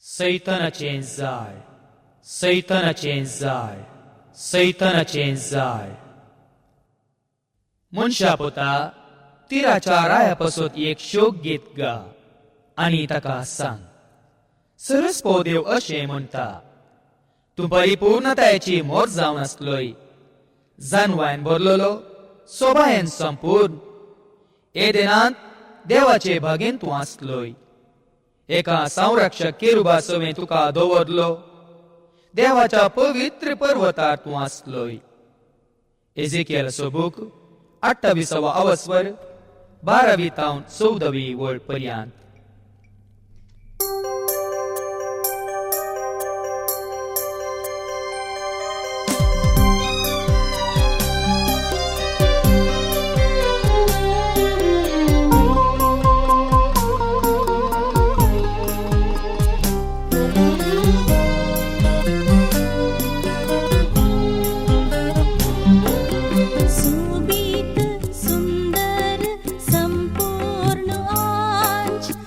सैतानाचें जाळ, सैतानाचें जाळ, सैतानाचें जाळ. मनशा पोता तिराच्या राया पासत एक शोक गीत गा आनी ताका सांग. सरस्पो देव अशें म्हणटा, तूं परिपूर्णतायेची मोर जावन आसलोय, जानवायन भरलोलो, सोबायेन संपूर्ण. एदेनांत देवाचे भागेन तूं आसलोय. एका संरक्षक केरुबा सवें तुका दवरलो. देवाच्या पवित्र पर्वतार तूं आसलोय. एजेकियलाचो बूक 28वा अवस्वर 12वी तावन 14वी वळ पर्यंत. सुबीत सुंदर संपूर्ण आंच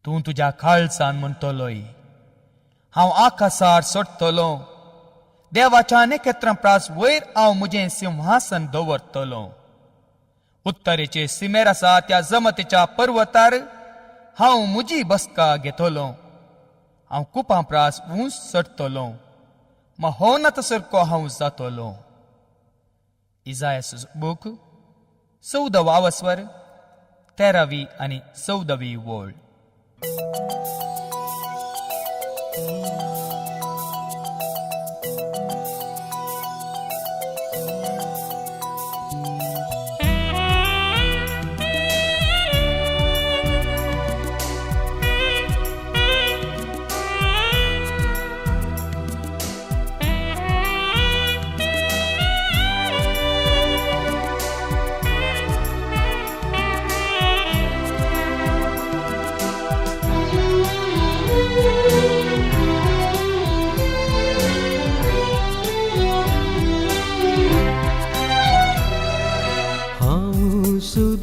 तूं तुज्या काळजान म्हणटलोय, हांव आकाशार सोडटलो, देवाच्या नखेत्रां प्रास वयर हांव म्हजें सिंहासन दवरतलो. उत्तरेचे सिमेर आसा त्या जमतेच्या पर्वतार हांव म्हजी बसका घेतलो. हांव कुपां प्रास उंच चडटलो, महोन्नत सारको हांव जातलो. इजायास बूक 14 स्वर 13 आनी 14 वोळ.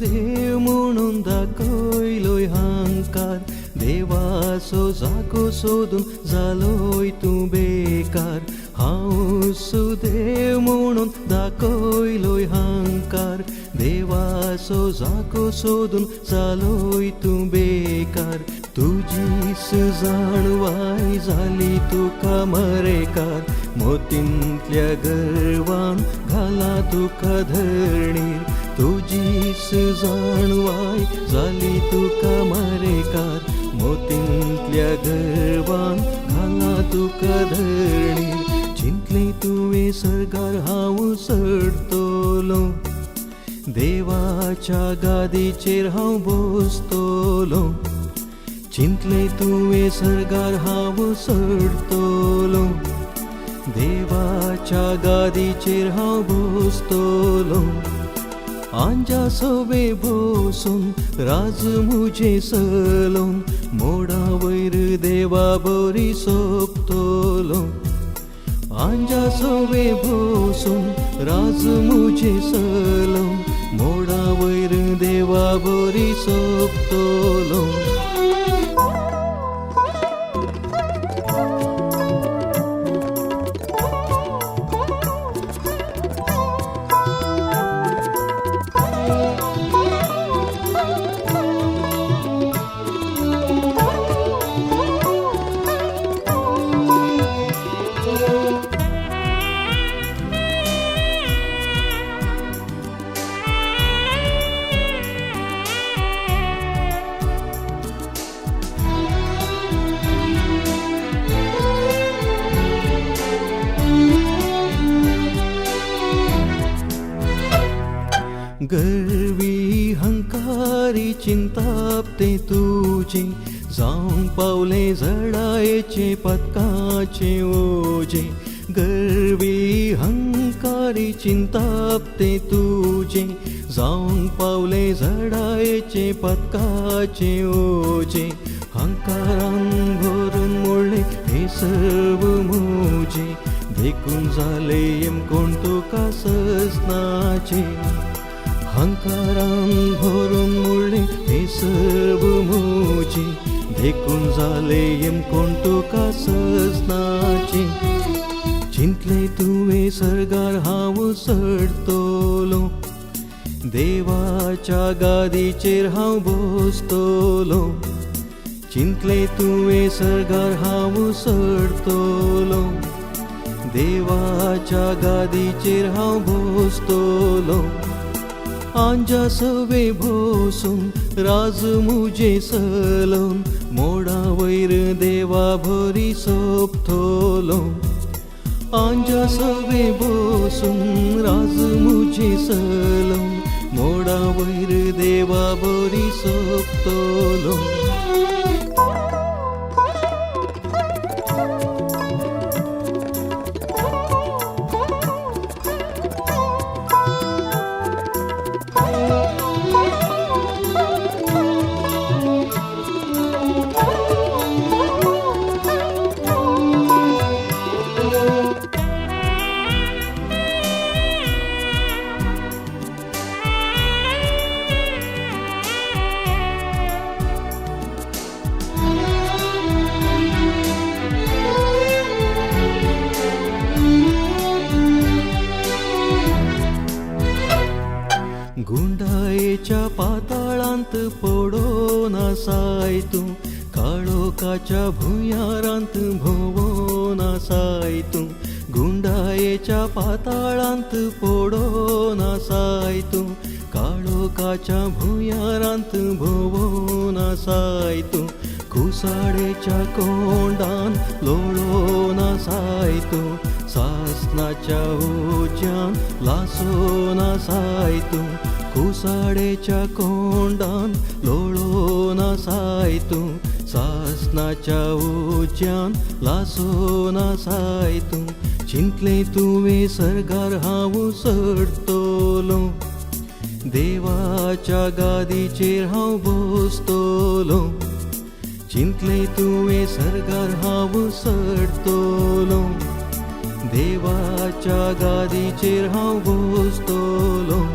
देव म्हणून दाखयलोय हांकार, देवाचो जागो सोदून जालोय तूं बेकार. हांव सुदेव म्हणून दाखयलोय हांकार, देवाचो जागो सोदून जालोय तूं बेकार. तुजीच जाणवाय जाली तुका मरेकार, मोतींतल्या गर्वान घाला तुका धरणीर. तुजीच जाणवाय जाली तुका मरेकार, मोतींतल्या गर्वान घाला तुका धरणीर. चिंतले तुवें सर्गार हांव चडटलो, देवाच्या गादीचेर हांव बसतलो. चिंतले तुवें सर्गार हांव चडटलो, देवाच्या गादीचेर हांव बसतलो. आंजा सोबे बसून राज मुझे सलोन, मोडा वयर देवा बरी सोपतलो. आंजा सोबे बसून राज मुझे सलोन, मोडा वयर देवा बरी सोपतलो. गर्वी हंकारी चिंतापते तुझे, जावंक पावले जडायेचे पदकाचे ओझे. गर्वी हंकारी चिंतापते तुझे, जावंक पावले जडायेचे पदकाचे ओझे. हंकारान भरून मोडले हे सर्व मोजे, देखून जाले कोण तुका सजनाचे. हंकारान भरून मोडले हे सर्व मोजे, देखून जाले कोण तुका सजनाचे. चिंतले तुवें सर्गार हांव चडटलो, देवाच्या गादीचेर हांव बसतलो. चिंतले तुवें सर्गार हांव चडटलो, देवाच्या गादीचेर हांव बसतलो. आंजा सवे बसून राज मुझे सलोन, मोडा वयर देवा बरी सोपतलो. आंजा सवे बसून राज मुझे सलोन, मोडा वयर देवा बरी सोपतलो. भुंयारांत पडो नासाय तूं, काळोखाच्या भुंयारांत भोंवो नासाय तूं, गुंडायेच्या पाताळांत पडो नासाय तूं, काळोखाच्या भुंयारांत भोंवो नासाय तूं, कुसाडेच्या कोंडान लोळो नासाय तूं, सासनाच्या ओज्यान लासो नासाय तूं, कुसाडेच्या कोंडान लोळो नासाय तूं, सासनाच्या ओज्यान लासो नासाय तूं, चिंतले तुवें सर्गार हांव सरतलों, देवाच्या गादीचेर हांव बसतलों, चिंतले तुवें सर्गार हांव सरतलों, देवाच्या गादीचेर हांव बसतलों,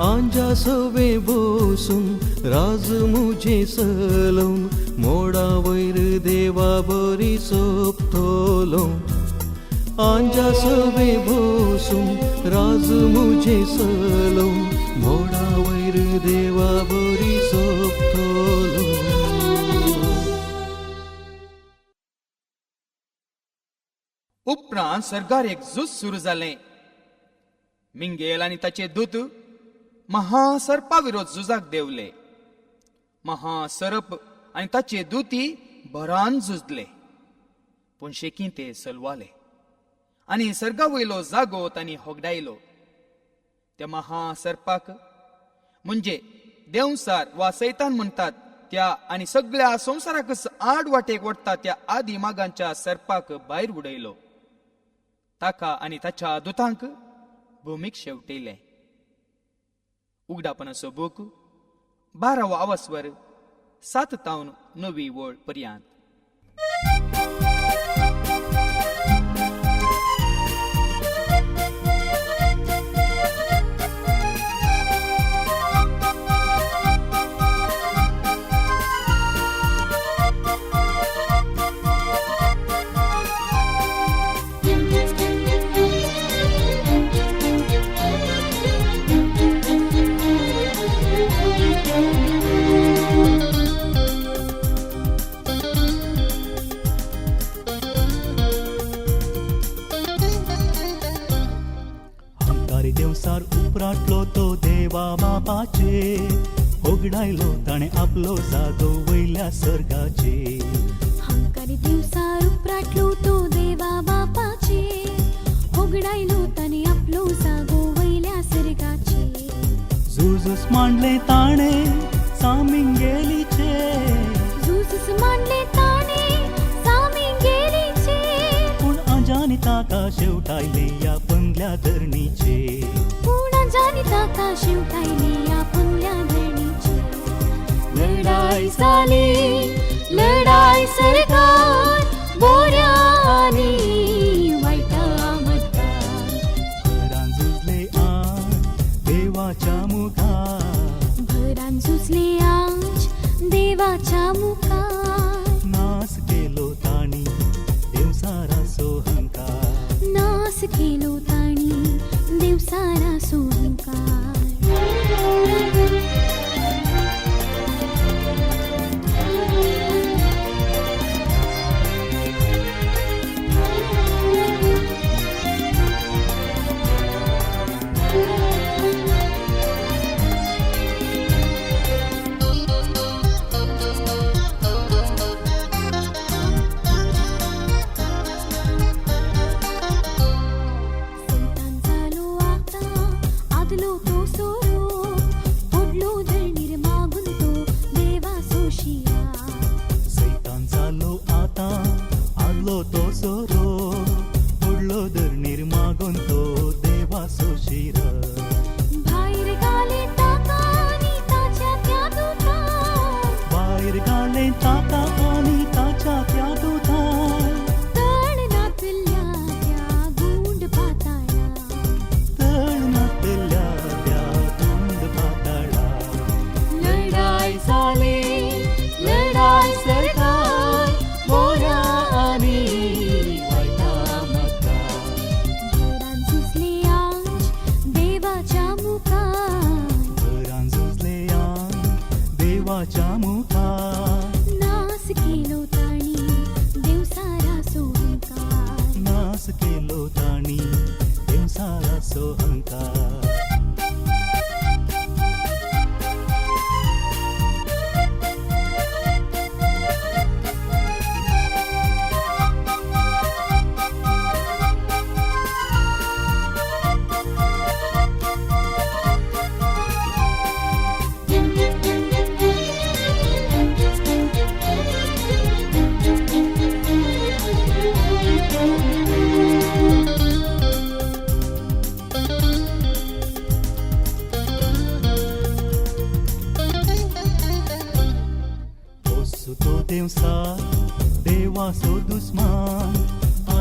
आंजा सवे बसून राज मुझे सलोवन, मोडा वयर देवा बरी सोपतलों, आंजा सवे बसून राज मुझे सलोवन, मोडा वयर देवा बरी सोपतलों. उपरांत सर्गार एक झूज सुरू जालें. मिंगेल आनी ताचे दूत महासर्पा विरोध झुजाक देवले. महासर्प आनी ताचे दूती बरान झुजले, पूण शेकी ते सलवाले आनी सर्गा वयलो जागो तांणी होगडायलो. त्या महासर्पाक म्हणजे देवसार वा सैतान म्हणटात त्या आनी सगळ्या संवसाराक आड वाटेक वडटा त्या आदी मागांच्या सर्पाक भायर उडयलो. ताका आनी ताच्या दुतांक भूमीक शेवटयले. उगडापणाचो बूक 12 आवासवर 7 तावन 9 वळ पर्यंत. देवसार उपराटलो तो देवा बापाचे, होगडायलो ताणे आपलो जागो वयल्या सर्गाचे. हंकारी देवसार उपराटलो तो देवा बापाचे, होगडायलो ताणे आपलो जागो वयल्या सर्गाचे. झुजूस मांडले ताणे सामिंगेलीचे, झुजूस मांडले ताणे सामिंगेलीचे, पूण आजानी ताका शेवटायले या पंगल्या धरणीचे. पूण आजानी ताका शेवटायले या पंगल्या धरणीचे. लढाई जाली, लढाई सरकार बोऱ्या आनी वायटा मदकार. भरान झुजले आज देवाच्या मुखार, भरान झुजले आज देवाच्या मुखार. नास केलो ताणी देवसाराचो हंकार, नास केलो ताणी देवसाराचो हंकार.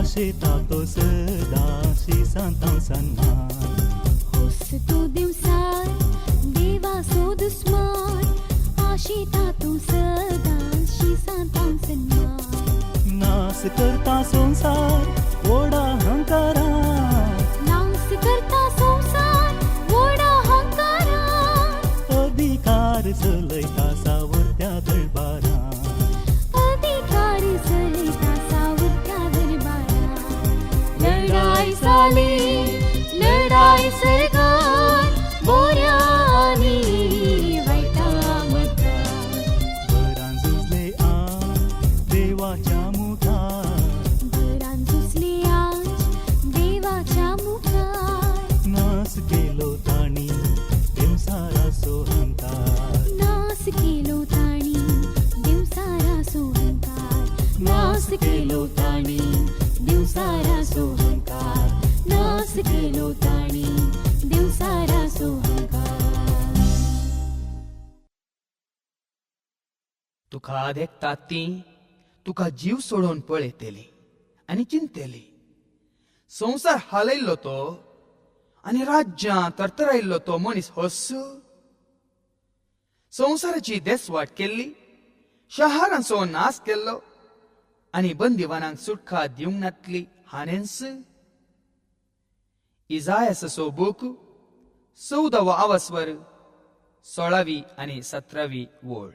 शेतातो सदाशी सांतां सन्मान होस तू दिवसार देवा सो दुस्मान आशिता तू सदा शिसांतां सन्मान नास करता संसार ओढा हंकारा नास करता संसार वडा हंकारा अधिकार चलयता सावरत्या दरबारा अधिकार चलता सावरत्या दरबारा लढाई चाली लढाई सरकार बोऱ्यानी वाईटा मतार बरान झुजले देवाच्या मुखार घरान झुजले आज देवाच्या मुखार नास केलो ताणी देवसारा सोहंकार नास केलो ताणी दिवसारा सोहंकार नास केलो ताणी दिवसारा सोहंकार नास केलो ताणी दिवसारा सोहंकार तुका देखता ती तुका जीव सोडून पळयतली आनी चिंतेली. संसार हालयल्लो तो आनी राज्यां तरतरायल्लो तो मनीस हस्सू. संसाराची देसवाट केल्ली, शहारांचो नाश केल्लो आनी बंदिवानांक सुटका दिवंक नातली हाणेंस. इजायासो बूक 14वा आवस्वर 16वी आनी 17वी वोळ.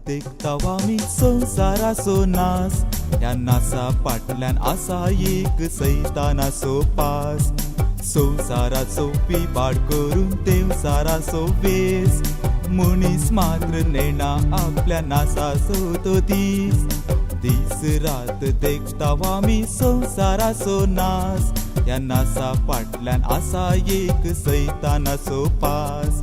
देखतावा मी संसाराचो नास ह्या नासा फाटल्यान आसा एक सैतानाचो पास. संसाराचो पिबाड करून देवसाराचो वेस मनीस मात्र नेणा आपल्या नासाचो तो दीस. दीस रात देखतावा मी संसाराचो नास ह्या नासा फाटल्यान आसा एक सैतानाचो पास.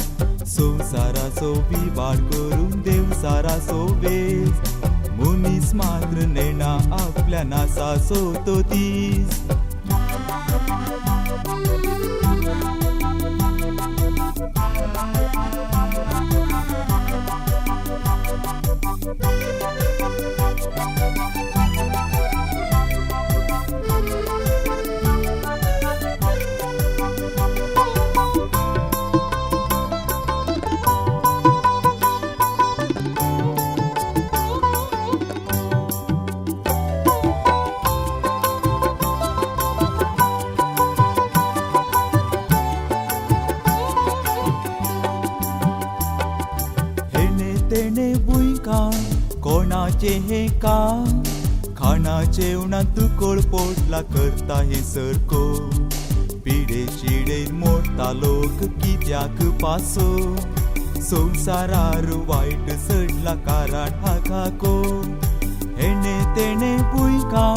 संसाराचो विवाद करून देवसाराचो वेस मनीस मात्र नेणा आपल्या नासाचो तो दीस. कोणाचे हे काम खाना जेवणात कोळपोटला करता हे सरको. पिढे शिडेन मोडता लोक कित्याक पासो. संसारार वाईट सडला कारण हाका कोण. हेणे तेणे भुंयका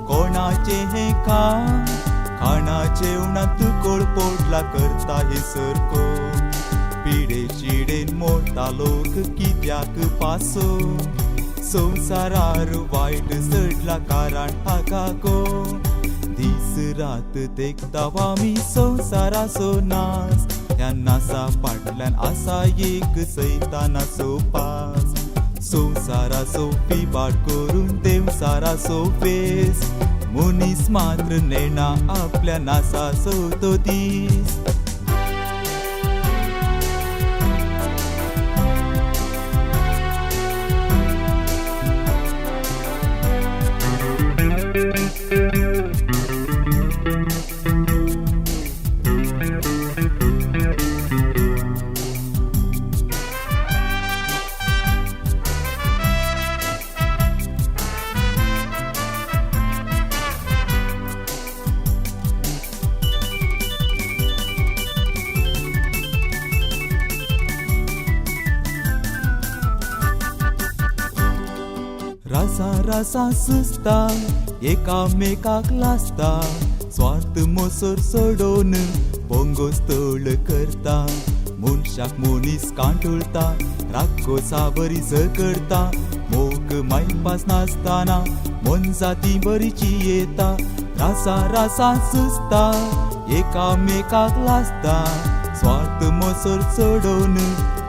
कोणाचे हे काम खाना जेवणात कोळपोटला करता हे सरको. पिढे शिडेन मोडता लोक कित्याक पासो. संसारार वाईट सडला कारण हाका कोण. दीस रात देखतावा मी संसाराचो नास ह्या नासा फाटल्यान आसा एक सैतानाचो पास. संसाराचो पिबाड करून देवसाराचो वेस मनीस मात्र नेणा आपल्या नासाचो तो दीस. रासा सुस्ता एकामेकाक लासता स्वार्थ मोसोर सोडोन पोंगोस्तोळ करता मनशाक मनीस कांटुळता राखोसा बरी करता मोग मायपास नासतना मन जाती बरीची येता रासा रासा सुस्ता एकामेकाक लासता स्वार्थ मोसोर सोडोन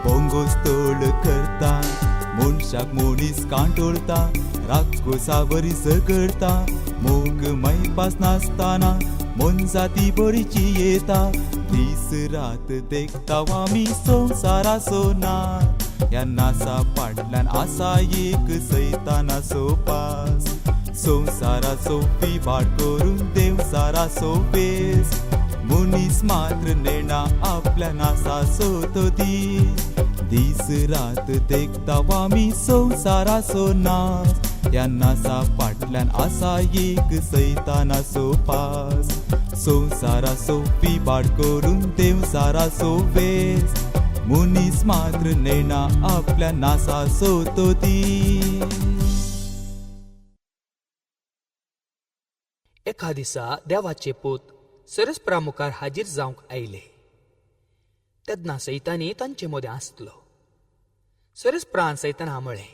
पोंगोस्तोळ करता मनशाक मनीस कांटोळता राखोसा बरी करता मोग मायपास नासतना मन जाती बरीची येता दीस रात देखता आमी संवसाराचो नाच ह्या नासा फाटल्यान आसा एक सैतानाचो पास संवसाराचो पिबाड करून देवसाराचो पेस मनीस मात्र नेणा आपल्या नासाचो तो दीस रात देखता आमी संवसाराचो नाच ह्या नासा फाटल्यान आसा एक सैतानाचो पास संवसाराचो पिबाड करून देवसाराचो वेस मनीस मात्र नेणा आपल्या नासाचो तो एका दिसा देवाचे पूत सरस्प्रा मुखार हाजीर जावंक आयले. तेन्ना सैतानी तांचे मदें आसलो. सरस्प्रान सैताना म्हळें,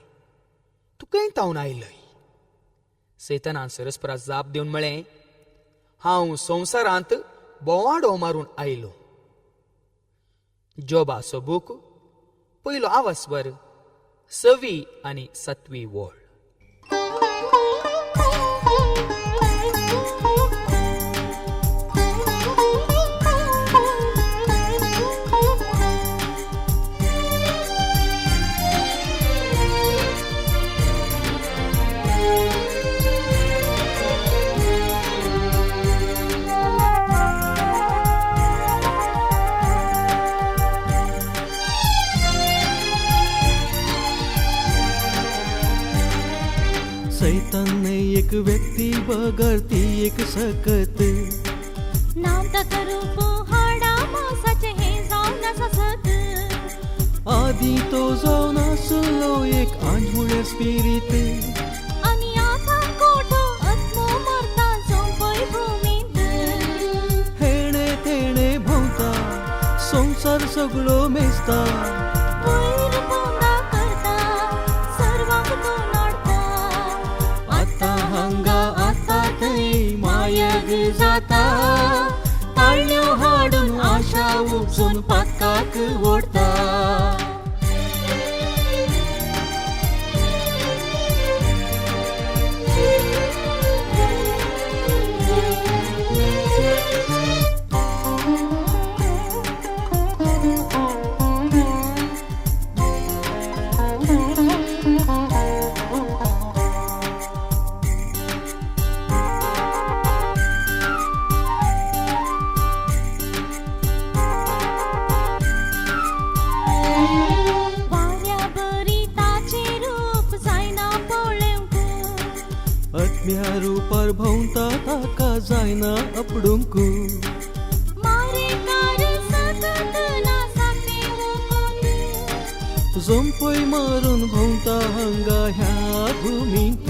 तूं खंय तावन आयलय? सैतानान सरस्प्रा जाप दिवन म्हळें, हांव संवसारांत बोवाडो मारून आयलो. जोबाचो बूक 1 स्वर 6 आनी 7 वळ. सैतान ने एक व्यक्ती बगरती एक सकत नाव ताका रूप हाडा मांसाचे हे जावन आसा सत आदी तो जावन आसलो एक आंधमुळे स्पिरीट आनी आतां कोठो आत्मो मरता सोंपय भुमींत हेणे तेणे भोंवता संवसार सगळो मेजता वयर पोंदा करता सर्वांक तो नाडटा आता हांगा आता थंय मायग जाता ताळयो हाडून आशा उपसून पातकाक ओडता आत्म्या रूपार भोंवता ताका जायना अपडूंक जोंपय मारून भोंवता हांगा ह्या भुमींत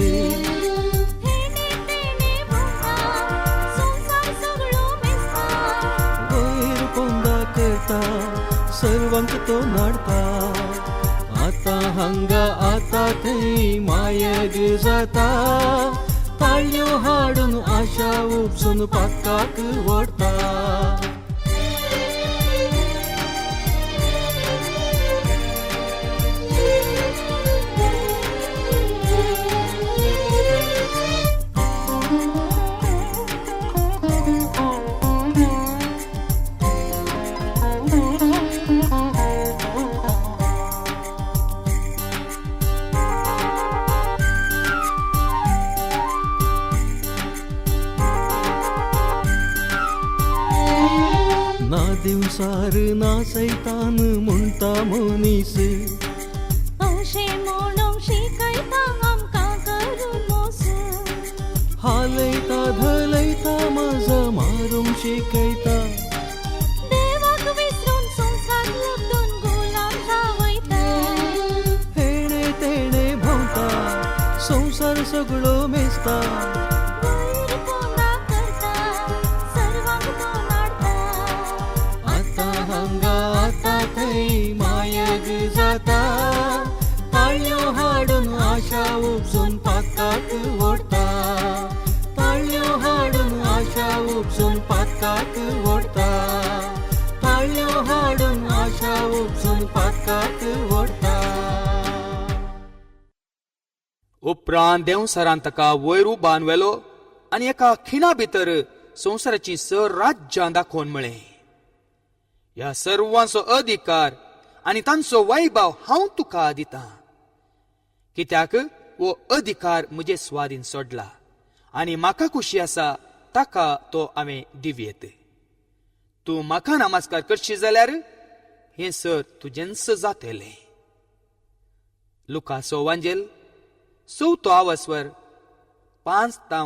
वयर पोंदा करता सर्वांक तो नाडता आता हांगा आता थंय मायग जाता ताळयो हाडून आशा उपसून पातकाक ओडता ना दिवसार ना सैतान म्हणटा मनीस अशे म्हणून शिकयता आमकां करून मोस हालयता धलयता माझा मारूंक शिकयता देवाक विसरून संसार लुटून गुलाम जावयता हेणे तेणे भोंवता संसार सगळो मेसता वयर पोंदा करता सर्वांग तो नाडता आता हांगा आता थंय मायग जाता ताळयो हाडून आशा उपसून पाकाक ओडता ताळयो हाडून आशा उपसून पाकाक ओडता ताळयो हाडून आशा उपसून पाकाक ओडता उपरांत देंवसरान ताका वयर उबान व्हेलो आनी एका खिणा भितर संवसाराची सर राज्यां दाखोवन म्हळें, ह्या सर्वांचो अधिकार आनी तांचो वैभव हांव तुका दितां, कित्याक वो अधिकार म्हजे स्वाधीन सोडला आनी म्हाका खुशी आसा ताका तो हांवें दिवयेत. तूं म्हाका नमस्कार करशी जाल्यार हें सर तुजेंच जातलें. लुकाचो वांजेल 4 स्वर 5 ते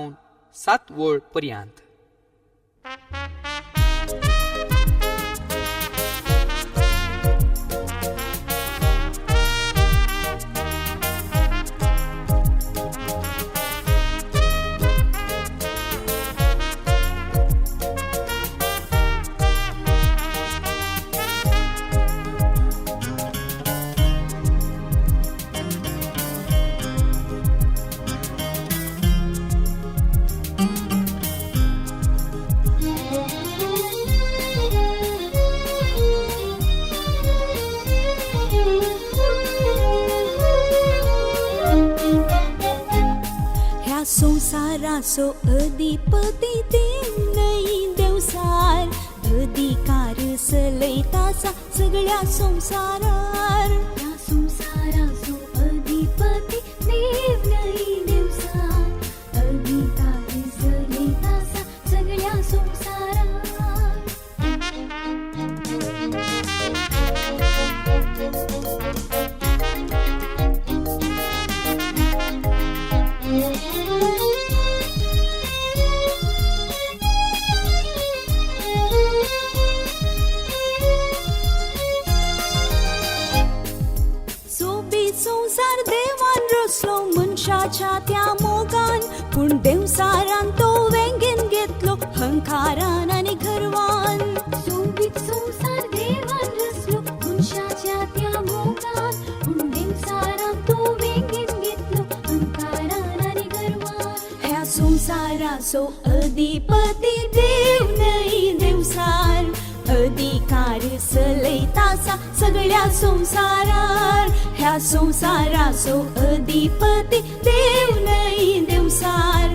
7 वळ पर्यंत. संसाराचो अधिपती देव नाही देवसार अधिकार चलयता सगळ्या संसारार. ह्या संसाराचो अधिपती देव नाही देवसार अधिकार चलयता सगळ्या संसारार. संसार देवान रचलो मनशाच्या त्या मोगान, पूण देवसारान तो वेंगेन घेतलो हंकारान आनी गर्वान. सोबीत संसार देवान रचलो मनशाच्या त्या मोगान, पूण देवसारान तो वेंगेन घेतलो हंकारान आनी गर्वान. ह्या संसाराचो अधिपती देव नाही देवसार अधिकार चलयता सगळ्या संसारार. ह्या संसाराचो अधिपती देव नाही देवसार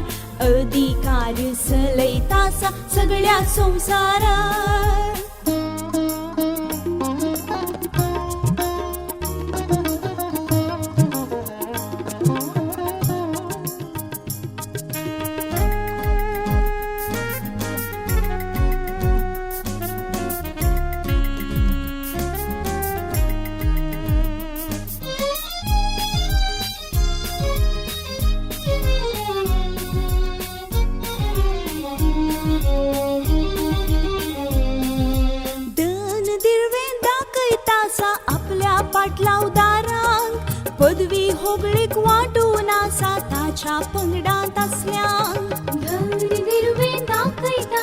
अधिकार चलयता सगळ्या संसारार. पदवी होगळीक वाटून आसा ताच्या पंगडांत असल्यांक. धन निर्वे दाखयता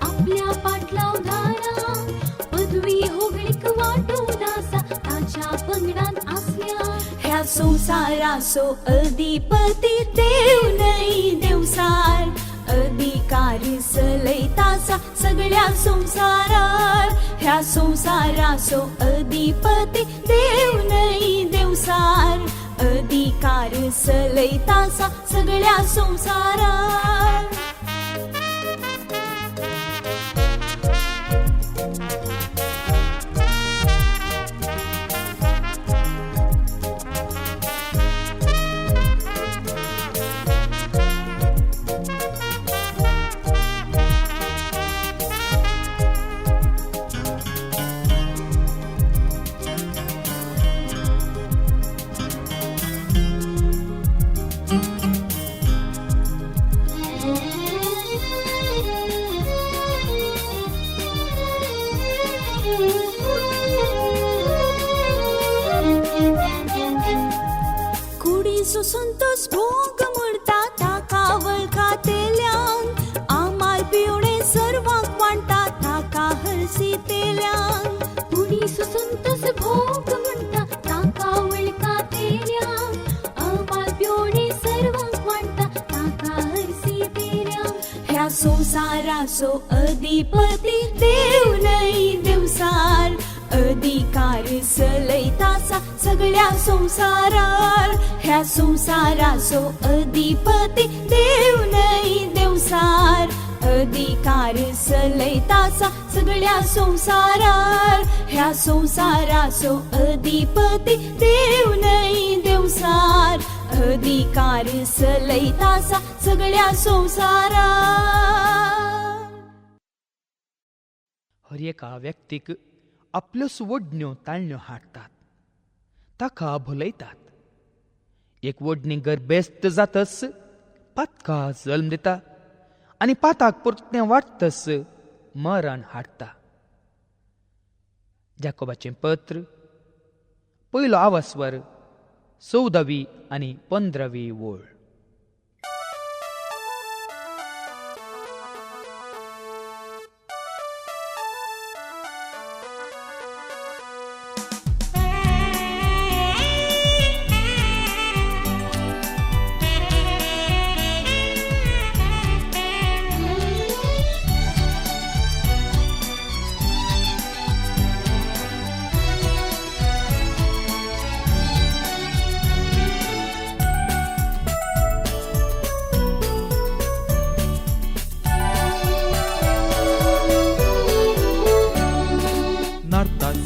आपल्या पाटलावदारांक, पदवी होगळीक वाटून आसा ताच्या पंगडांत असल्यांक. ह्या संसाराचो अधिपती देव नाही देवसार अधिकार चलयता सगळ्या संसारार. ह्या संसाराचो अधिपती देव नाही देवसार अधिकार चलयता सगळ्या संसारार. संतोष भोग मुर्ता संसारासो अधिपती देव नाही देवसार अधिकार सलैतासा सगळ्या संसारार ह्या संसारासो अधिपती देव नाही देवसार अधिकार सलैतासा सगळ्या संसारार ह्या संसारासो अधिपती देव नाही देवसार अधिकार सलैतासा सगळ्या संसारार. हर एका व्यक्तीक आपल्यो वडण्यो ताळण्यो हाडटात, ताका भुलयतात. एक वडणी गर्भेस्त जातस पातका जल्म दिता आनी पाताक परतें वाडटस मरण हाडटा. जाकोबाचें पत्र 1 आवास्वर 14वी आनी 15वी ओळ.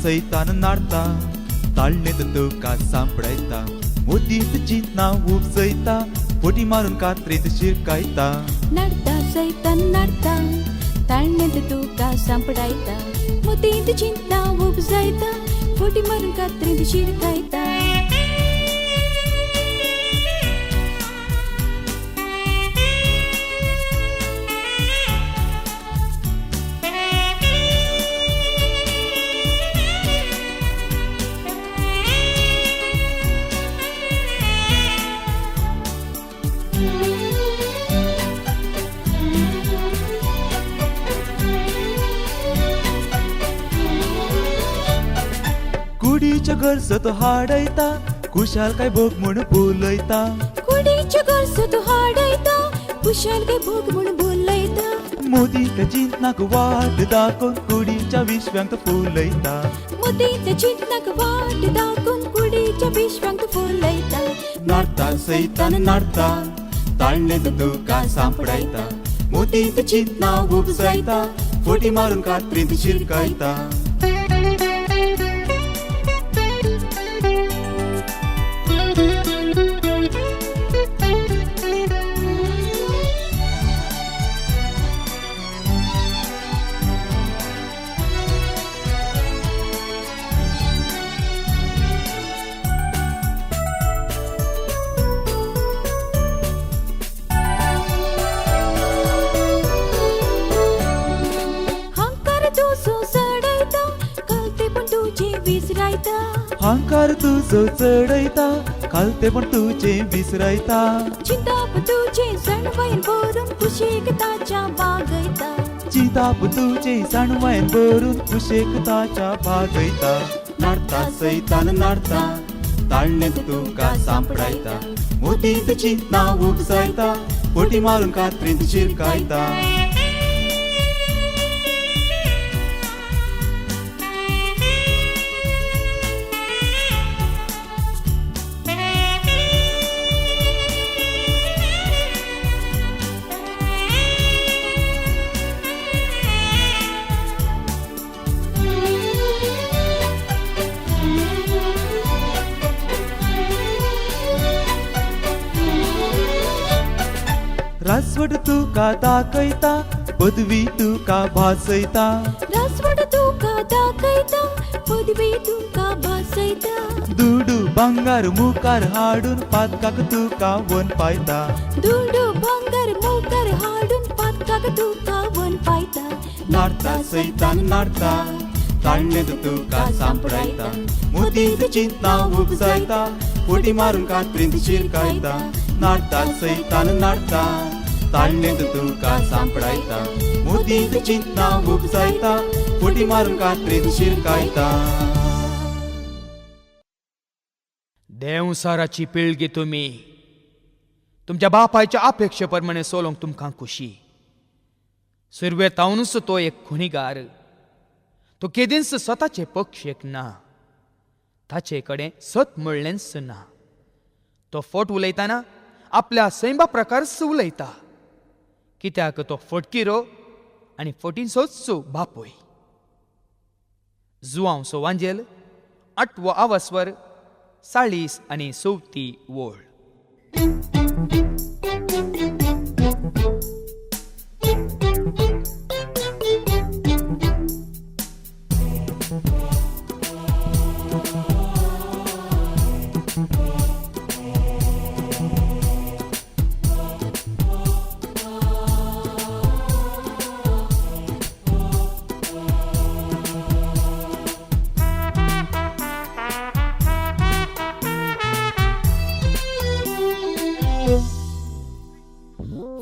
सैतान नाडता ताळणेत तुका सांपडायता मोदीत चिंतना उपसयता फोटी मारून कात्रेत शिरकायता. नडता सैतान नडता ताळणेत तुका सांपडायता मोतीत चिंता उपजायता फोटी मारून कात्रेत शिरकायता. कुडीच्या घरसो हाडयता कुशाल काय भोग म्हूण बोलयता. कुडीच्या घरसो तो हाडयता कुशाल काय भोग म्हूण बोलयता. मोदीक चिंतनाक वाट दाखोवन कुडीच्या विश्व्यांक फुलयता. मोतीत चिंतनाक वाट दाखोवन कुडीच्या विश्वांक फुलयता. नाडता सैतान नाडता ताळणेत तुका सांपडायता मोदीत चिंतना उपसयता फोटी मारून कात्रेत शिरकायता. हांकार तुजो चढयता खालते पण तुझे विसरायता. चिंताप तुझे सणवायन भरून कुशीक ताच्या बागयता. चिंताप तुझे सणवायन भरून कुशेक ताच्या बागयता. नाडता सैतान नाडता ताळणेत तुका सांपडायता मोदीत चिंतना उपसयता फोटी मारून कात्रेत शिरकायता. रासवट तुका दाखयता पदवी तुका भासयता. रासवट तुका दाखयता पदवी तुका भासयता. दुडू बंगार मुखार हाडून पातकाक तुका वन पायता. दुडू भांगर मुखार हाडून पातकाक तुका वन पायता. नाडता सैतान नाडता ताळणेत तुका सांपडायता मोदीत चिंतना उपसयता फोटी मारून कात्रेत शिरकायता. नाडता सैतान नाडता ताळणेत तुका सांपडायता मोदीत चिंतना उपसयता फोटी मारून कात्रेत शिरकायता. देवसाराची पिळगी तुम्ही तुमच्या बापायच्या अपेक्षेप्रमाणे सोलोंक तुमकां खुशी. सुरवेतावनूच तो एक खुणीगार. तो केदींच स्वताचे पक्ष एक ना. ताचे कडेन सत म्हणलेंच ना. तो फट उलयतना आपल्या सैमा प्रकारच उलयता. कित्याक तो फटकिरो आनी फटींचोच बापूय. जुआंवचो वांजेल 8वो आवस्वर 40 आनी 34 वोळ.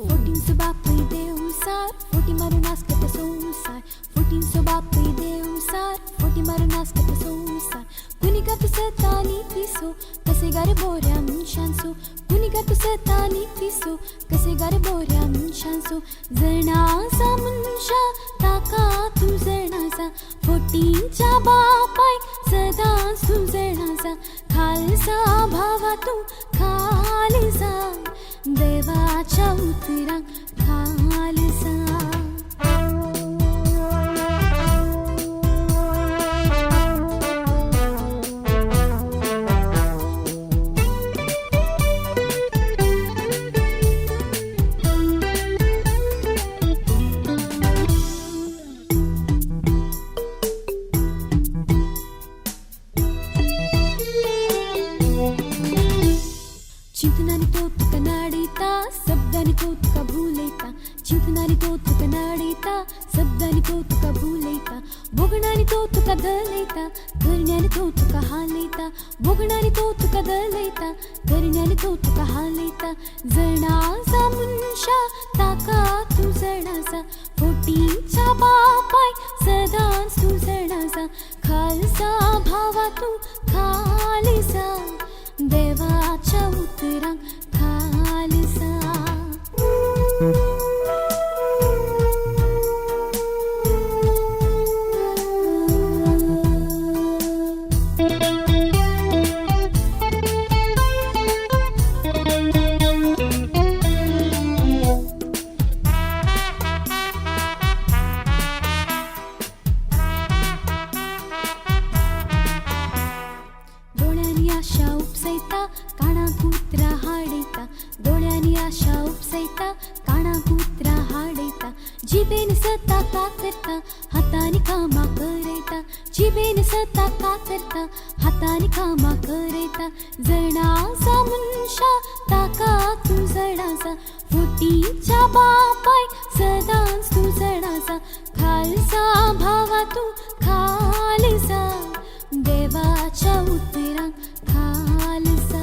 फोटींचो बापूय देवसार फोटी मारून आसता संसार. फोटींचो बापूय देवसार फोटी मारून आसता संसार. कुणीका तू सतानी पिसो कसे गारे बोऱ्या मनशांचो. कुणीका तू सतानी पिसो कसे गारे बोऱ्या मनशांचो. जणासा मनशा ताका तू जणासा. फोटींच्या बापाय सदांच तू जणासा. खालसा भावा तू खालसा. देवाच्या उतरांक खालसा. चिंतनानी तो तुका नाडिता शब्दांनी तो तुका भुलयता. चिंतनानी तो तुका नाडिता शब्दांनी तो तुका भुलयता. बोगणानी तो तुका धलयता करण्यानी तो तुका हालयता. बोगणानी तो तुका धलयता करण्यानी तो तुका हालयता. जणासा मनशा ताका तू जणासा. फोटींच्या बापाय सदांच तू जणासा. खालसा भावा तू खालसा. देवाच्या उतरांक खालसा. डोळ्यांनी आशा उपसयता काणा कुत्रा हाडयता. डोळ्यांनी आशा उपसयता काणा कुत्रा हाडयता. जिबेन सता कातरता हातांनी कामां करयता. जिबेन सता कातरता हातांनी कामां करयता. जणासा मनशा ताका तू जणासा. फोटींच्या बापाय सदांच तू जणासा. खालसा भावा तू खालसा. देवाच्या उतरांक खालसा.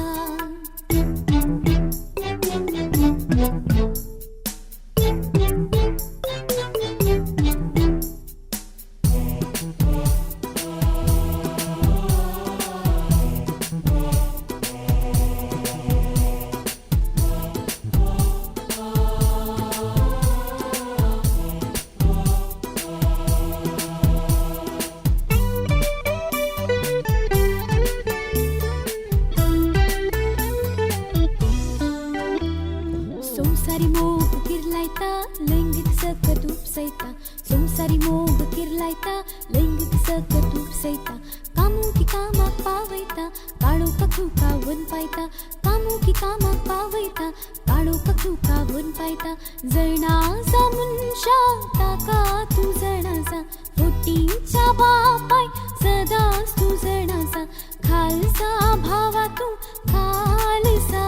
संसारी मोग किरलायता लैंगिक सकत उपसयता. संसारी मोग किरलायता लैंगिक सकत उपसयता. कामुकी कामाक पावयता काळोखाक तुका वन पायता. कामुकी कामाक पावयता काळोखाक तुका वन पायता. जणासा मनशा ताका तू जणासा. फोटींच्या बापाय सदांच तू जणासा. खालसा भावा तू खालसा.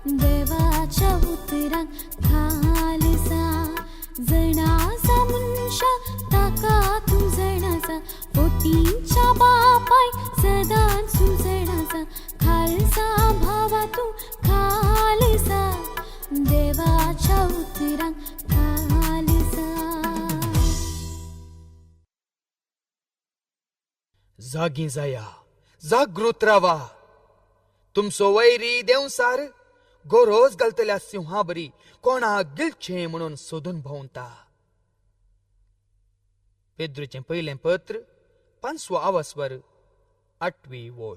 देवाच्या उतरांक खालसा. जणासा मनशा ताका तू जणासा. फोटींच्या बापाय सदांच तू जणासा. खालसा भावा तू खालसा. देवाच्या उतरांक खालसा. जागी जाया जागृत रावा. तुमचो वैरी देवसार गोरोज घालतल्या सिंहा बरी कोणाक गिलचे म्हणून सोदून भोंवता. पेद्रूचें पयलें पत्र 5 वस्वर 8वी ओळ.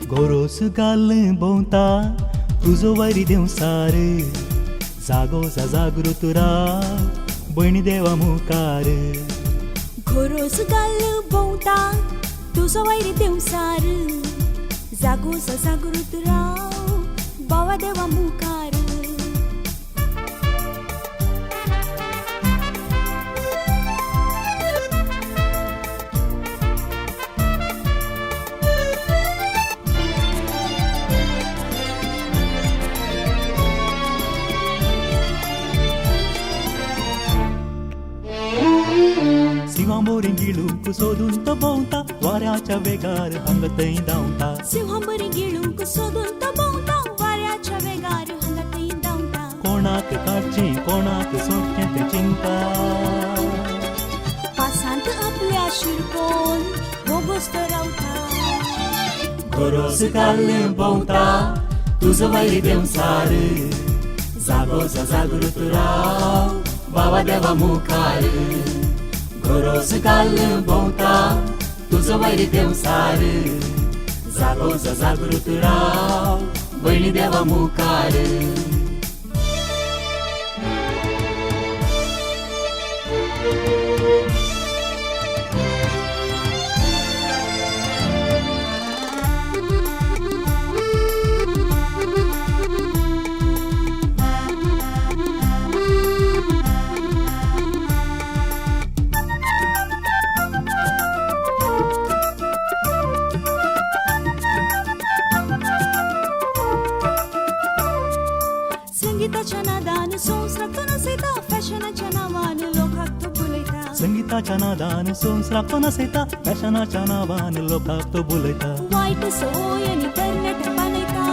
गोरोस गाल भोंवता तुजो वारी देवसार जागो जागृत राव भयणी देवा मुखार. घोरोस घाल भोंवता तुजो वैरी देवसार जागोस जागृत राव बावा देवा मुखार. सिंहांबोरी गिळूंक सोदून तो भोंवता वाऱ्याच्या वेगार हांगा थंय धांवता. सिंहांबरी गिळूंक सोदून तो भोंवता वाऱ्याच्या वेगार हांगा थंय धांवता. कोणाक काडचें कोणाक सोडचें तें चिंता. पासांत आपल्या शिरकोन बोगोस्त रावता. गोरोस घाल भोंवता तुजो वारी देवसार जागो जागृत राव बावा देवा मुखार. गोरोस घाल भोंवता तुजो वैरी देवसार जागो जागृत राव भयणी देवा मुखार. संगीताच्या नादान संस्रातून नसयता फॅशनाच्या नावान लोकांक तो बुलयता. संगीताच्या नादान संस्राको नसयता फॅशनाच्या नावान लोकांक तो बुलयता. वायट सोय आनी तरणाट बांदयता.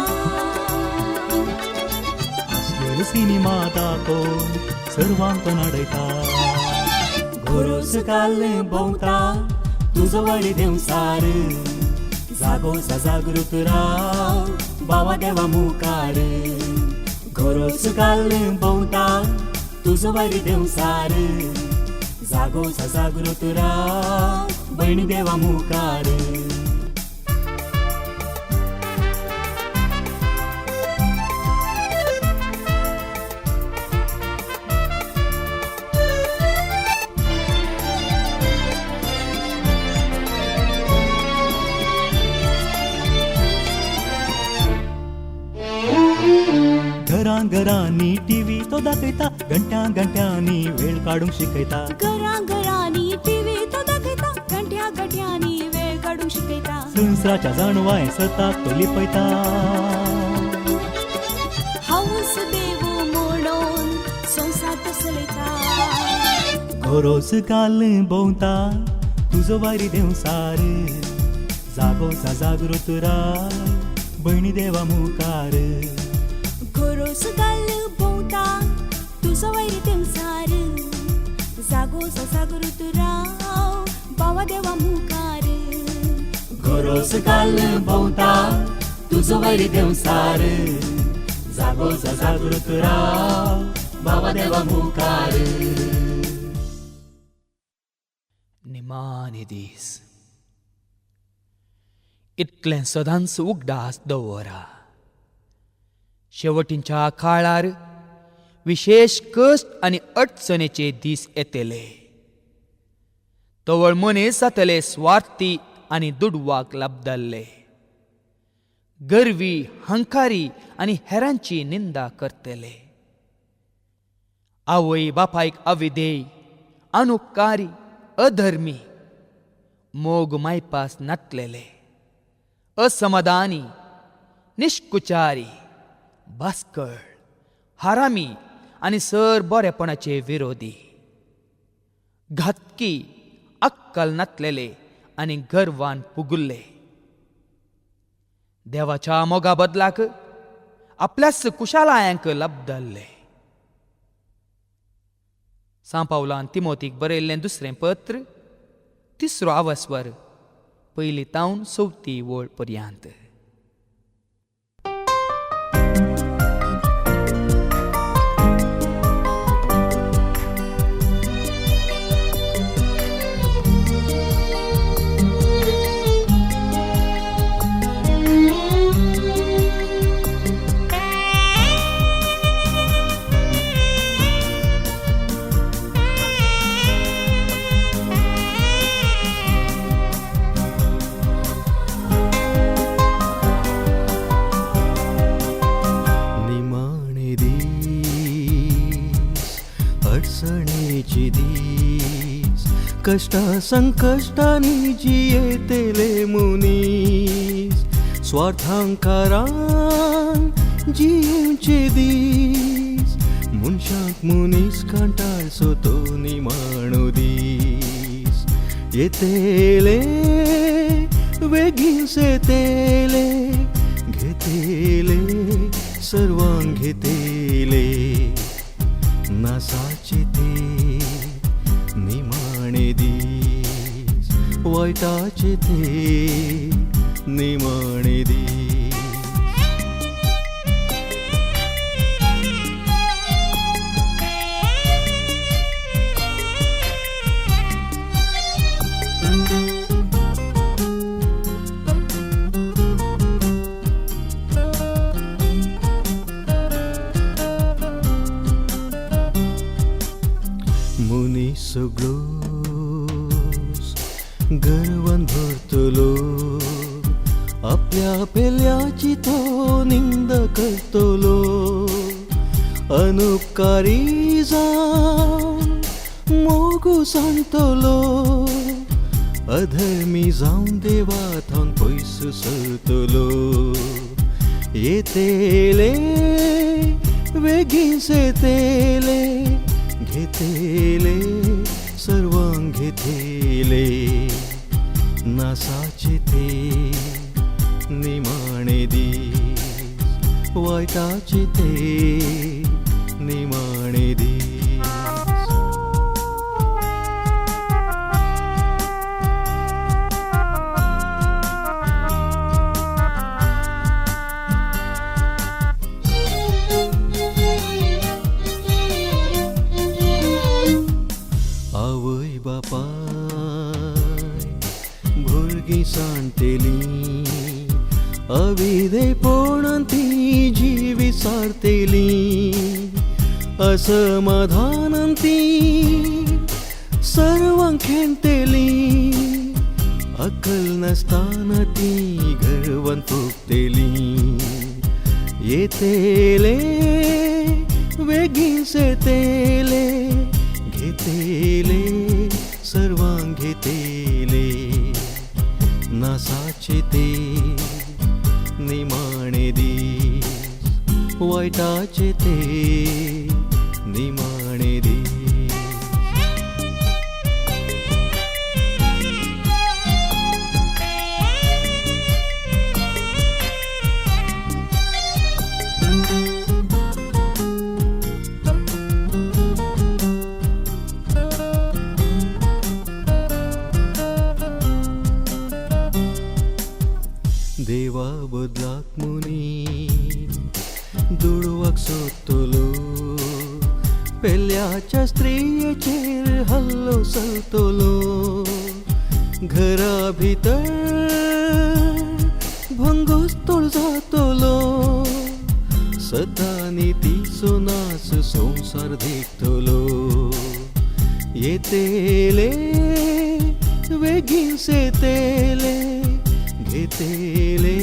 आसलेलो सिनेमा दाखोवन सर्वांक नडयता. गोरोस घाल भोंवता तुजो वैरी देवसार जागो जागृत राव बावा देवा मुखार. गोरोस घाल भोंवता तुजो वैरी देवसार जागो जागृत राव भयणी देवा मुखार. घरां घरांनी टीव्ही तो दाखयता घंट्या घंट्यांनी वेळ काडूंक शिकयता. घरां घरांनी टीव्ही तो दाखयता घंट्या घंट्यांनी वेळ काडूंक शिकयता. संवसाराच्या जाणवाय सताक तो लिपयता. हाऊस देव म्हणून संसार तो चलयता. गोरोस घाल भोंवता तुजो वारी देवसार जागो जागृत राव भयणी देवा मुखार. घोरोस घाल भोंवता तुजो वैरी देवसार जागो जागृत राव बावा देवा मुखार. गोरोस घाल भोंवता तुजो वैरी देवसार जागो जागृत राव बावा देवा मुखार. निमाणे दीस इतलें सदांच उगडास दवरा. शेवटींच्या काळार विशेष कश्ट आनी अडचणेचे दीस येतले. तवळ मनीस जातले स्वार्थी आनी दुडवाक लाभदल्ले. गर्वी हंकारी आनी हेरांची निंदा करतले. आवय बापायक अविधेय अनुकारी अधर्मी मोग मायपास नटलेले असमाधानी निष्कुचारी भास्कळ हारामी आनी सर बरेपणाचे विरोधी घातकी अक्कल नसलेले आणि गर्वान पुगुल्ले. देवाच्या मोगा बदलाक आपल्याच कुशालायांक लब्धल्ले. सांपावलान तिमोतीक बरयल्लें दुसरें पत्र 3 वस्वर 1 तावन 4 वळ पर्यंत. अडचणीची दीस कष्टा संकष्टानी जियेतेले मुनीस स्वार्थांकारान जियेचे दीस मनशाक मुनीस कांटाळ सोतो निमाणो दीस येतेले बेगीन सेतेले घेतेले सर्वांग घेतेले नासाचे ते निमाणे दीस वायटाचे ते निमाणे दीस. सगळोस गर्वान भरतलो आपल्या पेल्याची तो निंद करतलो अनुपकारी जावन मोगू सांगतलो अधर्मी जावन देवाथान पयस सरतलो येतेले बेगीन सेतेले घेतेले सर्वांग घेतेले नासाचे ते निमाणे दीस वायटाचे ते निमाणे दीस. आवय बापाय भुरगीं सांडटेली अविधेयपणान ती जीव विसारतेली असमाधानान ती सर्वांक खेळटेली अक्कल नासतना ती गर्वान फुगतेली येतेले बेगीन सेतेले घेतेले सर्वांग घेतेले नासाचे ते निमाणे दीस वायटाचे ते निमाणे दीस. देवा बदलाक मुनी दुडवाक सोदतलो पेल्याच्या स्त्रियेचेर हल्लो चलतलो घरा भितर भंगोस्तोळ जातलो सदा नितीचो नाच संसार देखतलो येतेले बेगीन सेतेले घेतेले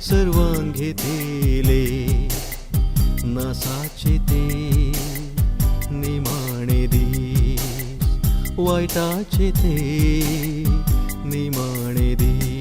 सर्वांग घेतेले नासाचे ते निमाणे दीस वायटाचे ते निमाणे दीस.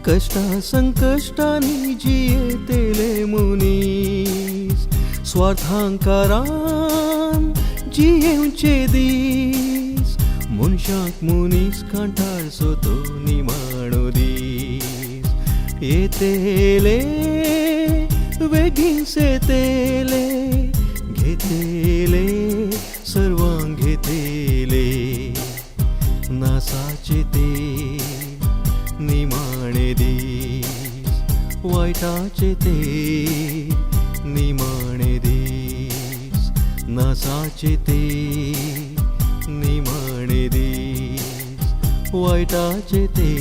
कष्टा संकष्टांनी जियेतेले मुनीस स्वार्थांकारान जियेवचे दीस मनशाक मुनीस कांठार सोतो निमाणो दीस येतेले वेगीस येतेले घेतेले सर्वांग घेतेले नासाचे ते निमाणे दीस वायटाचे ते निमाणे दीस नासाचे ते निमाणे दीस वायटाचे ते